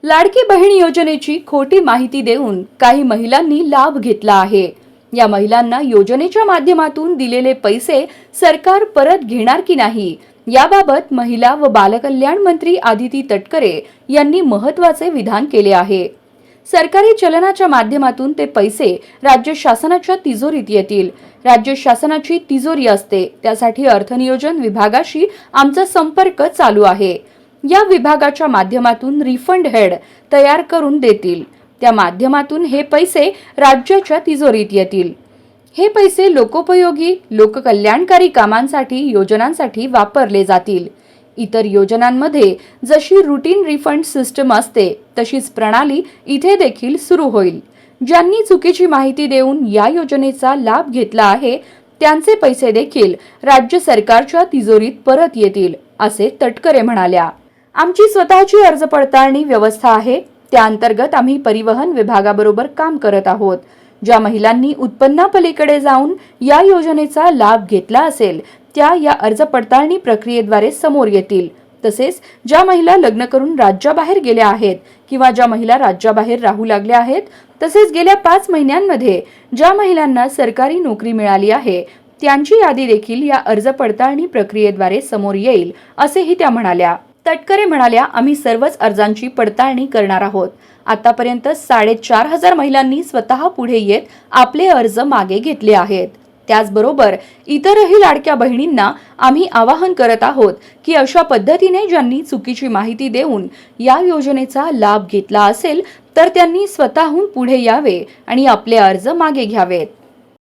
लाडकी बहीण योजनेची खोटी माहिती देऊन काही महिलांनी लाभ घेतला आहे। या महिलांना योजनेच्या माध्यमातून दिलेले पैसे सरकार परत घेणार की नाही याबाबत महिला व बालकल्याण मंत्री आदिती तटकरे यांनी महत्त्वाचे विधान केले आहे। सरकारी चलनाच्या माध्यमातून ते पैसे राज्य शासनाच्या तिजोरीत येतील। राज्य शासनाची तिजोरी असते, त्यासाठी अर्थनियोजन विभागाशी आमचा संपर्क चालू आहे। या विभागाच्या माध्यमातून रिफंड हेड तयार करून देतील। त्या माध्यमातून हे पैसे राज्याच्या तिजोरीत येतील। हे पैसे लोकोपयोगी लोककल्याणकारी कामांसाठी योजनांसाठी वापरले जातील। इतर योजनांमध्ये जशी रूटीन रिफंड सिस्टम असते तशीच प्रणाली इथे देखील सुरू होईल। ज्यांनी चुकीची माहिती देऊन या योजनेचा लाभ घेतला आहे त्यांचे पैसे देखील राज्य सरकारच्या तिजोरीत परत येतील, असे तटकरे म्हणाल्या। आमची स्वतःची अर्ज पडताळणी व्यवस्था आहे, त्या अंतर्गत आम्ही परिवहन विभागाबरोबर काम करत आहोत। ज्या महिलांनी उत्पन्नापलीकडे जाऊन या योजनेचा लाभ घेतला असेल त्या या अर्ज पडताळणी प्रक्रियेद्वारे समोर येतील। तसेच ज्या महिला लग्न करून राज्याबाहेर गेल्या आहेत किंवा ज्या महिला राज्याबाहेर राहू लागल्या आहेत, तसेच गेल्या 5 महिन्यांमध्ये ज्या महिलांना सरकारी नोकरी मिळाली आहे त्यांची यादी देखील या अर्ज पडताळणी प्रक्रियेद्वारे समोर येईल, असेही त्या म्हणाल्या। तटकरे म्हणाल्या, आम्ही सर्वच अर्जांची पडताळणी करणार आहोत। आतापर्यंत 4,500 महिलांनी स्वतः पुढे येत आपले अर्ज मागे घेतले आहेत। त्याचबरोबर इतरही लाडक्या बहिणींना आम्ही आवाहन करत आहोत की अशा पद्धतीने ज्यांनी चुकीची माहिती देऊन या योजनेचा लाभ घेतला असेल तर त्यांनी स्वतःहून पुढे यावे आणि आपले अर्ज मागे घ्यावेत।